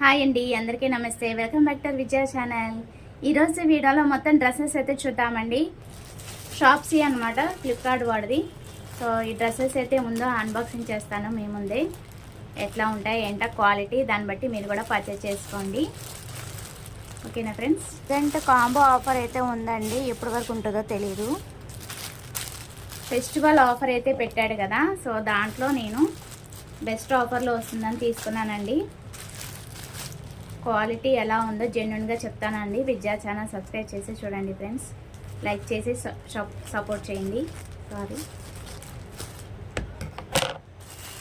Hi అండి, అందరికీ నమస్తే. Welcome back to Vijaya channel. ఈరోజు వీడియోలో మొత్తం డ్రెస్సెస్ అయితే చూద్దామండి. షాప్సీ అనమాట, ఫ్లిప్కార్ట్ వాడిది. సో ఈ డ్రెస్సెస్ అయితే ముందు అన్బాక్సింగ్ చేస్తాను మీ ముందే. ఎట్లా ఉంటాయి ఏంటో క్వాలిటీ, దాన్ని బట్టి మీరు కూడా పర్చేస్ చేసుకోండి. ఓకేనా ఫ్రెండ్స్? ప్రజెంట్ కాంబో ఆఫర్ అయితే ఉందండి, ఎప్పటి వరకు ఉంటుందో తెలీదు. ఫెస్టివల్ ఆఫర్ అయితే పెట్టాడు కదా, సో దాంట్లో నేను బెస్ట్ ఆఫర్లో వస్తుందని తీసుకున్నానండి. క్వాలిటీ ఎలా ఉందో జెన్యున్గా చెప్తానండి. విద్యా ఛానల్ సబ్స్క్రైబ్ చేసి చూడండి ఫ్రెండ్స్, లైక్ చేసి సపోర్ట్ చేయండి.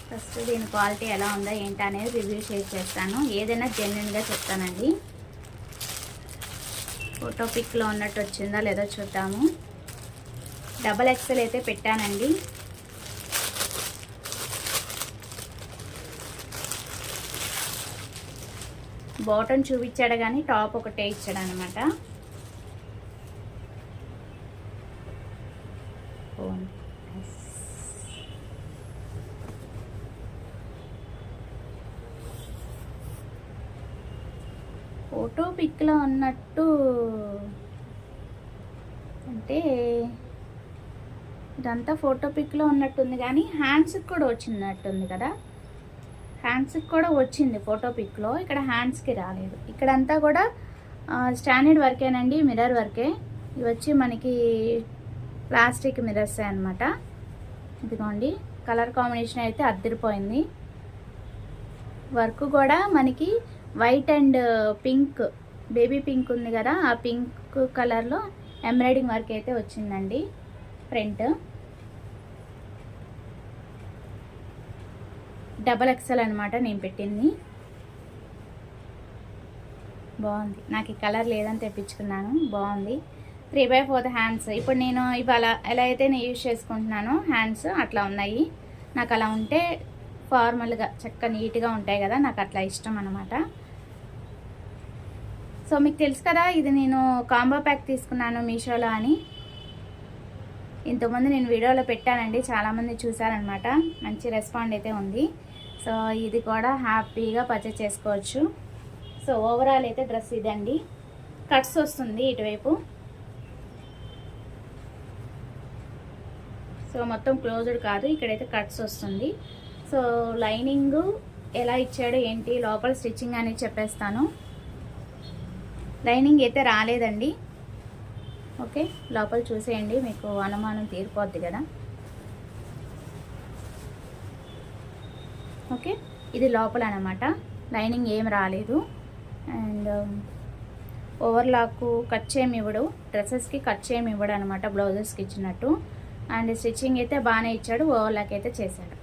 ఫస్ట్ దీని క్వాలిటీ ఎలా ఉందో ఏంటి అనేది రివ్యూ షేర్ చేస్తాను. ఏదైనా జెన్యున్గా చెప్తానండి. ఫోటో పిక్లో ఉన్నట్టు వచ్చిందా లేదో చూద్దాము. XXL అయితే పెట్టానండి. బాటమ్ చూపించాడు కానీ టాప్ ఒకటే ఇచ్చాడు అనమాట. ఫోటో పిక్లో ఉన్నట్టు అంటే ఇదంతా ఫోటో పిక్లో ఉన్నట్టుంది, కానీ హ్యాండ్స్కి కూడా వచ్చినట్టుంది కదా. హ్యాండ్స్కి కూడా వచ్చింది ఫోటో పిక్లో, ఇక్కడ హ్యాండ్స్కి రాలేదు. ఇక్కడంతా కూడా స్టాండర్డ్ వర్కేనండి, మిర్రర్ వర్కే. ఇవి వచ్చి మనకి ప్లాస్టిక్ మిర్రర్స్ అనమాట. ఇదిగోండి, కలర్ కాంబినేషన్ అయితే అద్దరిపోయింది. వర్క్ కూడా మనకి white and pink, baby pink ఉంది కదా, ఆ పింక్ కలర్లో ఎంబ్రాయిడింగ్ వర్క్ అయితే వచ్చిందండి. ఫ్రంట్ XXL అనమాట నేను పెట్టింది. బాగుంది, నాకు ఈ కలర్ లేదని తెప్పించుకున్నాను. బాగుంది. 3/4 హ్యాండ్స్. ఇప్పుడు నేను ఇవాళ ఎలా అయితే నేను యూజ్ చేసుకుంటున్నానో హ్యాండ్స్ అట్లా ఉన్నాయి. నాకు అలా ఉంటే ఫార్మల్గా చక్కగా నీట్గా ఉంటాయి కదా, నాకు అట్లా ఇష్టం అనమాట. సో మీకు తెలుసు కదా, ఇది నేను కాంబో ప్యాక్ తీసుకున్నాను మీషోలో అని. ఇంతకుముందు నేను వీడియోలో పెట్టానండి, చాలామంది చూసారనమాట. మంచి రెస్పాండ్ అయితే ఉంది. సో ఇది కూడా హ్యాపీగా పర్చేస్ చేసుకోవచ్చు. సో ఓవరాల్ అయితే డ్రెస్ ఇదండి. కట్స్ వస్తుంది ఇటువైపు. సో మొత్తం క్లోజ్డ్ కాదు, ఇక్కడైతే కట్స్ వస్తుంది. సో లైనింగ్ ఎలా ఇచ్చాడో ఏంటి, లోపల స్టిచ్చింగ్ అనేది చెప్పేస్తాను. లైనింగ్ అయితే రాలేదండి. ఓకే, లోపల చూసేయండి, మీకు అనుమానం తీరిపోద్ది కదా. ఓకే, ఇది లోపల అనమాట. లైనింగ్ ఏం రాలేదు. అండ్ ఓవర్లాక్ కట్ చేయమి ఇవ్వడు, డ్రెస్సెస్కి కట్ చేయమి ఇవ్వడు అనమాట, బ్లౌజెస్కి ఇచ్చినట్టు. అండ్ స్టిచ్చింగ్ అయితే బాగానే ఇచ్చాడు, ఓవర్లాక్ అయితే చేశాడు.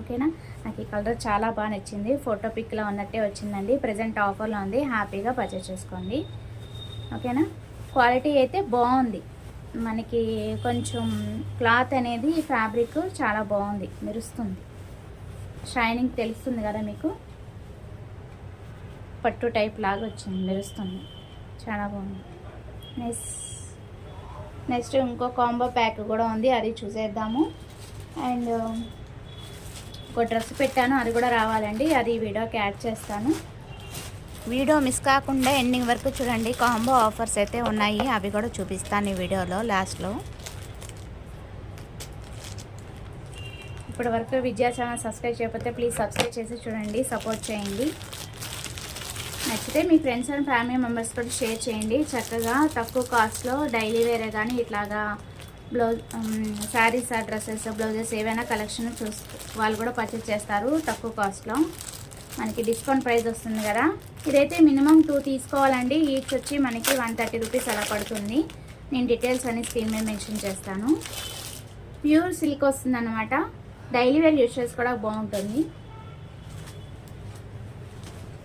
ఓకేనా, నాకు ఈ కలర్ చాలా బాగా నచ్చింది. ఫోటో పిక్లో ఉన్నట్టే వచ్చిందండి. ప్రజెంట్ ఆఫర్లో ఉంది, హ్యాపీగా పర్చేస్ చేసుకోండి. ఓకేనా, క్వాలిటీ అయితే బాగుంది. మనకి కొంచెం క్లాత్ అనేది ఫ్యాబ్రిక్ చాలా బాగుంది, మెరుస్తుంది. షైనింగ్ తెలుస్తుంది కదా మీకు, పట్టు టైప్ లాగా వచ్చింది, మెరుస్తుంది, చాలా బాగుంది. నెక్స్ట్ ఇంకో కాంబో ప్యాక్ కూడా ఉంది, అది చూసేద్దాము. అండ్ ఒక డ్రెస్ పెట్టాను, అది కూడా రావాలండి, అది వీడియోకి యాడ్ చేస్తాను. వీడియో మిస్ కాకుండా ఎండింగ్ వరకు చూడండి. కాంబో ఆఫర్స్ అయితే ఉన్నాయి, అవి కూడా చూపిస్తాను ఈ వీడియోలో లాస్ట్లో. ఇప్పటి వరకు విద్యా ఛానల్ సబ్స్క్రైబ్ చేయకపోతే ప్లీజ్ సబ్స్క్రైబ్ చేసి చూడండి, సపోర్ట్ చేయండి. నచ్చితే మీ ఫ్రెండ్స్ అండ్ ఫ్యామిలీ మెంబర్స్ కూడా షేర్ చేయండి. చక్కగా తక్కువ కాస్ట్లో డైలీ వేరే కానీ ఇట్లాగా బ్లౌజ్, శారీస్, డ్రెస్సెస్, బ్లౌజెస్ ఏవైనా కలెక్షన్ వాళ్ళు కూడా పర్చేస్ చేస్తారు తక్కువ కాస్ట్లో. మనకి డిస్కౌంట్ ప్రైస్ వస్తుంది కదా. ఇదైతే మినిమం 2 తీసుకోవాలండి. ఈచ్ వచ్చి మనకి 130 రూపీస్ అలా పడుతుంది. నేను డీటెయిల్స్ అన్ని స్క్రీన్ మీద మెన్షన్ చేస్తాను. ప్యూర్ సిల్క్ వస్తుంది అనమాట. డైలీ వేర్ యూజ్ చేసి కూడా బాగుంటుంది.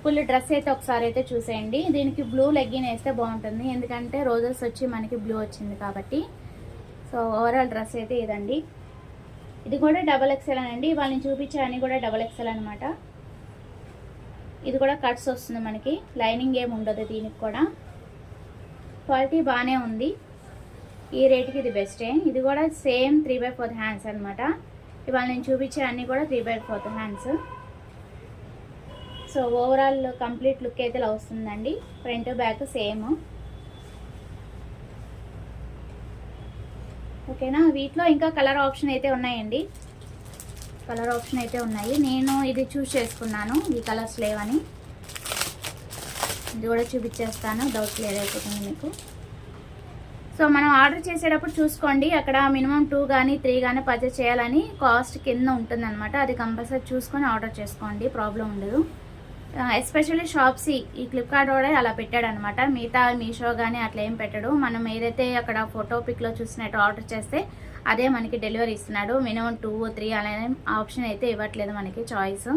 ఫుల్ డ్రెస్ అయితే ఒకసారి అయితే చూసేయండి. దీనికి బ్లూ లెగ్గిన్ వేస్తే బాగుంటుంది, ఎందుకంటే రోజెస్ వచ్చి మనకి బ్లూ వచ్చింది కాబట్టి. సో ఓవరాల్ డ్రెస్ అయితే ఇదండి. ఇది కూడా XXL అండి. వాళ్ళని చూపించే అన్ని కూడా XXL అనమాట. ఇది కూడా కట్స్ వస్తుంది మనకి, లైనింగ్ ఏమి ఉండదు దీనికి కూడా. క్వాలిటీ బాగానే ఉంది, ఈ రేట్కి ఇది బెస్టే. ఇది కూడా సేమ్ 3/4 హ్యాండ్స్ అనమాట. ఇవాళ నేను చూపించే అన్నీ కూడా 3/4 hands. So overall complete look అయితే ఇలా వస్తుందండి. Front back same. ఓకేనా. వీటిలో ఇంకా కలర్ ఆప్షన్ అయితే ఉన్నాయండి. కలర్ ఆప్షన్ అయితే ఉన్నాయి. నేను ఇది చూస్ చేసుకున్నాను, ఈ కలర్స్ లేవని. ఇది కూడా చూపించేస్తాను, డౌట్ క్లియర్ అయిపోతుంది మీకు. సో మనం ఆర్డర్ చేసేటప్పుడు చూసుకోండి, అక్కడ మినిమం 2 కానీ 3 కానీ పర్చేస్ చేయాలని కాస్ట్ కింద ఉంటుందన్నమాట. అది కంపల్సరీ చూసుకొని ఆర్డర్ చేసుకోండి, ప్రాబ్లం ఉండదు. ఎస్పెషల్లీ షాప్సీ ఈ ఫ్లిప్కార్ట్ వాడే అలా పెట్టాడనమాట. మిగతా మీషో కానీ అట్లా ఏం పెట్టడు. మనం ఏదైతే అక్కడ ఫోటో పిక్లో చూసినట్టు ఆర్డర్ చేస్తే అదే మనకి డెలివరీ ఇస్తున్నాడు. మినిమం 2 or 3 అనే ఆప్షన్ అయితే ఇవ్వట్లేదు మనకి చాయిస్.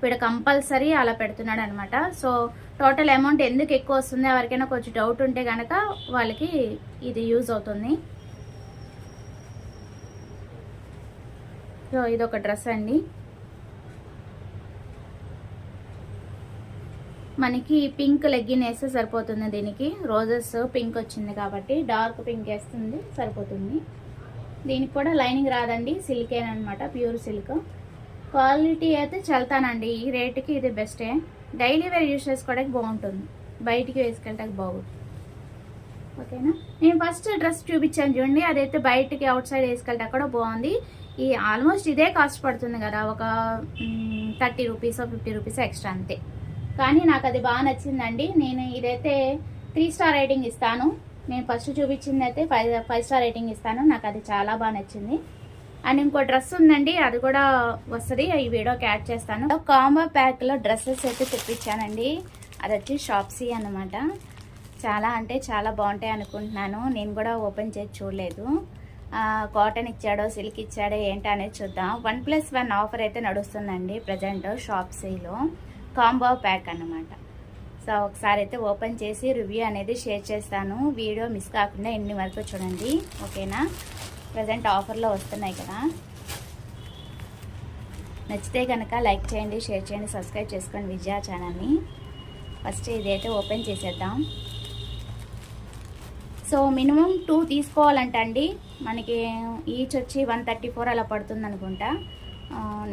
వీడు కంపల్సరీ అలా పెడుతున్నాడు అనమాట. సో టోటల్ అమౌంట్ ఎందుకు ఎక్కువ వస్తుంది, ఎవరికైనా కొంచెం డౌట్ ఉంటే కనుక వాళ్ళకి ఇది యూజ్ అవుతుంది. సో ఇది ఒక డ్రెస్ అండి. మనకి పింక్ లెగ్గిన్ వేస్తే సరిపోతుంది. దీనికి రోజెస్ పింక్ వచ్చింది కాబట్టి డార్క్ పింక్ వేస్తుంది సరిపోతుంది. దీనికి కూడా లైనింగ్ రాదండి, సిల్కేనమాట, ప్యూర్ సిల్క్. క్వాలిటీ అయితే చల్తానండి. ఈ రేటుకి ఇది బెస్టే. డైలీ వేర్ యూజ్ చేసుకోవడానికి బాగుంటుంది, బయటికి వేసుకెళ్ళడానికి బాగుంటుంది. ఓకేనా. నేను ఫస్ట్ డ్రెస్ చూపించాను చూడండి, అదైతే బయటికి అవుట్ సైడ్ వేసుకెళ్తే కూడా బాగుంది. ఈ ఆల్మోస్ట్ ఇదే కాస్ట్ పడుతుంది కదా, ఒక 30 రూపీస్ 50 రూపీస్ ఎక్స్ట్రా అంతే. కానీ నాకు అది బాగా నచ్చిందండి. నేను ఇదైతే 3 స్టార్ రేటింగ్ ఇస్తాను. నేను ఫస్ట్ చూపించింది అయితే 5 స్టార్ రేటింగ్ ఇస్తాను. నాకు అది చాలా బాగా నచ్చింది. అండ్ ఇంకో డ్రెస్ ఉందండి, అది కూడా వస్తుంది, ఈ వీడియోకి యాడ్ చేస్తాను. కాంబో ప్యాక్లో డ్రెస్సెస్ అయితే తెప్పించానండి. అది వచ్చి షాప్సీ అన్నమాట. చాలా అంటే చాలా బాగుంటాయి అనుకుంటున్నాను. నేను కూడా ఓపెన్ చేసి చూడలేదు. కాటన్ ఇచ్చాడో సిల్క్ ఇచ్చాడో ఏంటి అనేది చూద్దాం. 1+1 ఆఫర్ అయితే నడుస్తుందండి ప్రజెంట్ షాప్సీలో. కాంబో ప్యాక్ అన్నమాట. సో ఒకసారి అయితే ఓపెన్ చేసి రివ్యూ అనేది షేర్ చేస్తాను. వీడియో మిస్ కాకుండా ఎన్ని వరకు చూడండి, ఓకేనా. ప్రజెంట్ ఆఫర్లో వస్తున్నాయి కదా. నచ్చితే కనుక లైక్ చేయండి, షేర్ చేయండి, సబ్స్క్రైబ్ చేసుకోండి విజయ ఛానల్ని. ఫస్ట్ ఇదైతే ఓపెన్ చేసేద్దాం. సో మినిమం 2 తీసుకోవాలంట అండి. మనకి ఈచ్ వచ్చి 134 అలా పడుతుంది అనుకుంటా.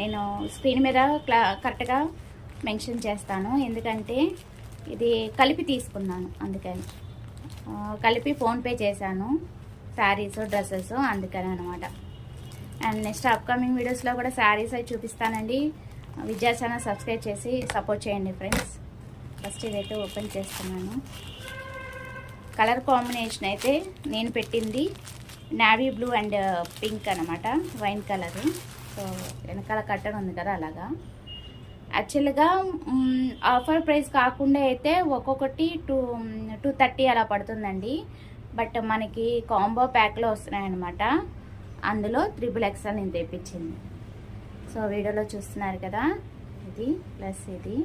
నేను స్క్రీన్ మీద కరెక్ట్గా మెన్షన్ చేస్తాను, ఎందుకంటే ఇది కలిపి తీసుకున్నాను, అందుకని కలిపి ఫోన్పే చేశాను. శారీస్ డ్రెస్సెస్ అందుకని అనమాట. అండ్ నెక్స్ట్ అప్కమింగ్ వీడియోస్లో కూడా శారీస్ అవి చూపిస్తానండి. విజయ ఛానల్ సబ్స్క్రైబ్ చేసి సపోర్ట్ చేయండి ఫ్రెండ్స్. ఫస్ట్ ఇదైతే ఓపెన్ చేస్తున్నాను. కలర్ కాంబినేషన్ అయితే నేను పెట్టింది నావీ బ్లూ అండ్ పింక్ అనమాట, వైన్ కలరు. సో వెనకాల కట్టన్ ఉంది కదా అలాగా. యాక్చువల్గా ఆఫర్ ప్రైస్ కాకుండా అయితే ఒక్కొక్కటి 230 అలా పడుతుందండి. బట్ మనకి కాంబో ప్యాక్లో వస్తున్నాయన్నమాట. అందులో XXL నేను తెప్పించింది. సో వీడియోలో చూస్తున్నారు కదా, ఇది ప్లస్ ఇది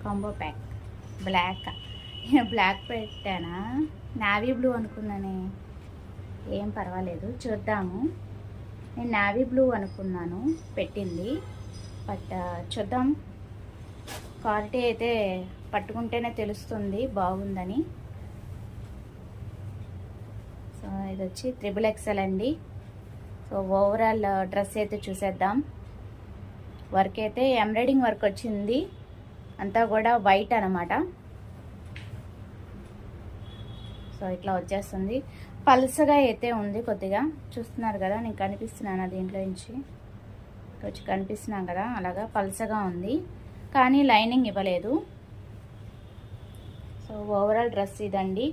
కాంబో ప్యాక్. బ్లాక్ పెట్టానా, నావీ బ్లూ అనుకున్నానే. ఏం పర్వాలేదు, చూద్దాము. నేను నావీ బ్లూ అనుకున్నాను పెట్టింది, బట్ చూద్దాం. క్వాలిటీ అయితే పట్టుకుంటేనే తెలుస్తుంది బాగుందని. సో ఇది వచ్చి XXL అండి. సో ఓవరాల్ డ్రెస్ అయితే చూసేద్దాం. వర్క్ అయితే ఎంబ్రాయిడింగ్ వర్క్ వచ్చింది, అంతా కూడా వైట్ అనమాట. సో ఇట్లా వచ్చేస్తుంది. పల్సగా అయితే ఉంది కొద్దిగా, చూస్తున్నారు కదా, నేను కనిపిస్తున్నాను దీంట్లో నుంచి కొంచెం కనిపిస్తున్నాను కదా, అలాగా పల్సగా ఉంది. కానీ లైనింగ్ ఇవ్వలేదు. సో ఓవరాల్ డ్రెస్ ఇదండి.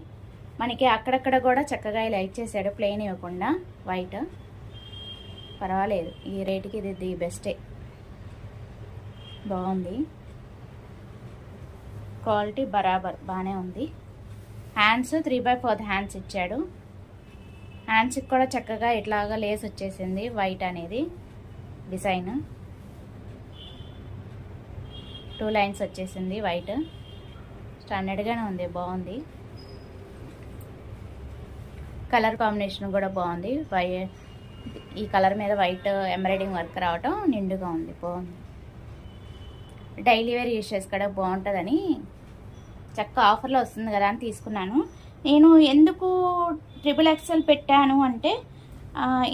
మనకి అక్కడక్కడ కూడా చక్కగా ఇలా ఇచ్చేసాడు, ప్లెయిన్ ఇవ్వకుండా వైట్. పర్వాలేదు, ఈ రేటుకి ఇది ది బెస్టే, బాగుంది. క్వాలిటీ బరాబర్ బాగానే ఉంది. హ్యాండ్స్ 3/4 హ్యాండ్స్ ఇచ్చాడు. హ్యాండ్స్కి కూడా చక్కగా ఇట్లాగా లేస్ వచ్చేసింది, వైట్ అనేది డిజైన్. 2 లైన్స్ వచ్చేసింది వైట్. స్టాండర్డ్గానే ఉంది, బాగుంది. కలర్ కాంబినేషన్ కూడా బాగుంది. ఈ కలర్ మీద వైట్ ఎంబ్రాయిడింగ్ వర్క్ రావటం నిండుగా ఉంది, బాగుంది. డైలీ వేర్ యూజ్ చేసుకోవడం బాగుంటుందని చక్క ఆఫర్లో వస్తుంది కదా అని తీసుకున్నాను. నేను ఎందుకు XXL పెట్టాను అంటే,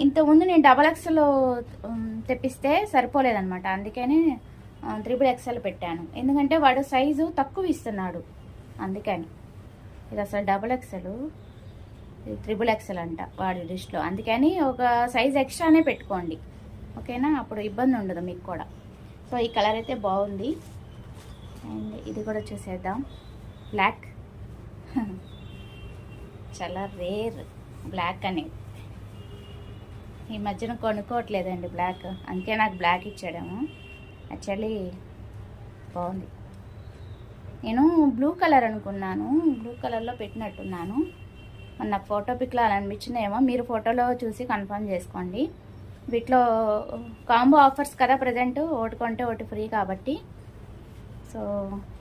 ఇంతకుముందు నేను XXL తెప్పిస్తే సరిపోలేదన్నమాట. అందుకని XXL పెట్టాను, ఎందుకంటే వాడు సైజు తక్కువ ఇస్తున్నాడు అందుకని. ఇది అసలు XXL, ఇది XXL అంట వాడి లిస్ట్లో, అందుకని ఒక సైజ్ ఎక్స్ట్రానే పెట్టుకోండి, ఓకేనా? అప్పుడు ఇబ్బంది ఉండదు మీకు కూడా. సో ఈ కలర్ అయితే బాగుంది. అండ్ ఇది కూడా చూసేద్దాం. బ్లాక్ చాలా రేర్ బ్లాక్ అనేది, ఈ మధ్యన కొనుక్కోవట్లేదండి బ్లాక్, అందుకే నాకు బ్లాక్ ఇచ్చాడేమో. యాక్చువల్లీ బాగుంది. నేను బ్లూ కలర్ అనుకున్నాను, బ్లూ కలర్లో పెట్టినట్టున్నాను. మరి నాకు ఫోటో పిక్లో అలా అనిపించిందేమో, మీరు ఫోటోలో చూసి కన్ఫర్మ్ చేసుకోండి. వీటిలో కాంబో ఆఫర్స్ కదా ప్రజెంట్, ఒకటి కొంటే ఒకటి ఫ్రీ కాబట్టి. సో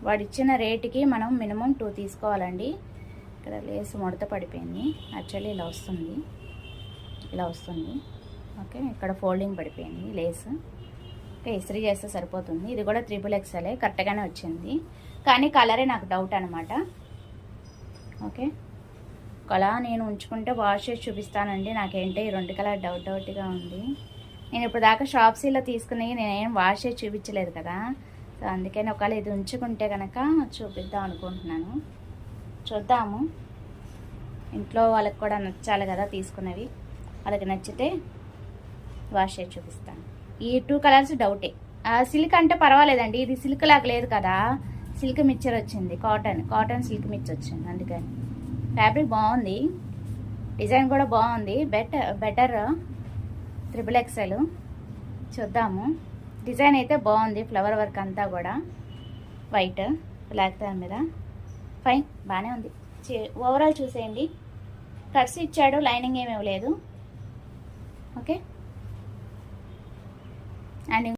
వాడు ఇచ్చిన రేటుకి మనం మినిమం 2 తీసుకోవాలండి. ఇక్కడ లేస్ ముడత పడిపోయింది, యాక్చువల్లీ ఇలా వస్తుంది ఓకే. ఇక్కడ ఫోల్డింగ్ పడిపోయింది లేస్, ఓకే. ఇస్త్రీ చేస్తే సరిపోతుంది. ఇది కూడా XXL కరెక్ట్గానే వచ్చింది, కానీ కలరే నాకు డౌట్ అనమాట, ఓకే. కలర్ నేను ఉంచుకుంటే వాష్ చేసి చూపిస్తానండి. నాకేంటే ఈ 2 కలర్ డౌట్గా ఉంది. నేను ఇప్పుడు దాకా షాప్సీలో తీసుకుని నేనేం వాష్ చేసి చూపించలేదు కదా, సో అందుకని ఒకవేళ ఇది ఉంచుకుంటే కనుక చూపిద్దాం అనుకుంటున్నాను. చూద్దాము, ఇంట్లో వాళ్ళకి కూడా నచ్చాలి కదా తీసుకున్నవి, వాళ్ళకి నచ్చితే వాష్ చేసి చూపిస్తాను. ఈ 2 కలర్స్ డౌటే. సిల్క్ అంటే పర్వాలేదండి, ఇది సిల్క్ లాగా లేదు కదా, సిల్క్ మిక్చర్ వచ్చింది, కాటన్ సిల్క్ మిక్చర్ వచ్చింది, అందుకని ఫ్యాబ్రిక్ బాగుంది, డిజైన్ కూడా బాగుంది. Better XXL. చూద్దాము, డిజైన్ అయితే బాగుంది, ఫ్లవర్ వర్క్ అంతా కూడా వైట్ బ్లాక్ దాని మీద, ఫైన్ బాగానే ఉంది. ఓవరాల్ చూసేయండి, కట్స్ ఇచ్చాడు, లైనింగ్ ఏమీ లేదు, ఓకే. అండ్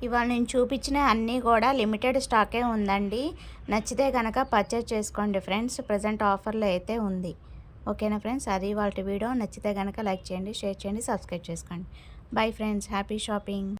ఇవాళ నేను చూపించిన అన్నీ కూడా లిమిటెడ్ స్టాకే ఉందండి. నచ్చితే కనుక పర్చేజ్ చేసుకోండి ఫ్రెండ్స్, ప్రజెంట్ ఆఫర్లో అయితే ఉంది, ఓకేనా ఫ్రెండ్స్? అది వాళ్ళ వీడియో. నచ్చితే కనుక లైక్ చేయండి, షేర్ చేయండి, సబ్స్క్రైబ్ చేసుకోండి. Bye friends, happy shopping.